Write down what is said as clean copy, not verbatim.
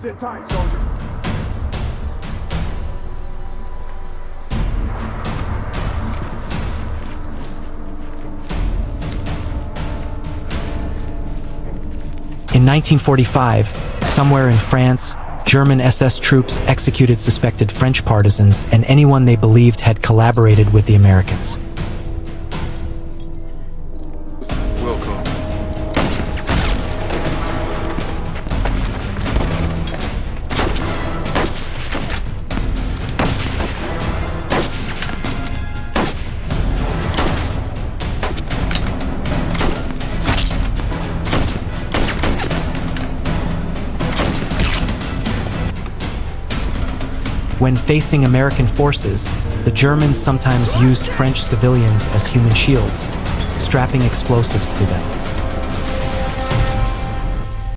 Sit tight, soldier. In 1945, somewhere in France, German SS troops executed suspected French partisans and anyone they believed had collaborated with the Americans. Welcome. When facing American forces, the Germans sometimes used French civilians as human shields, strapping explosives to them.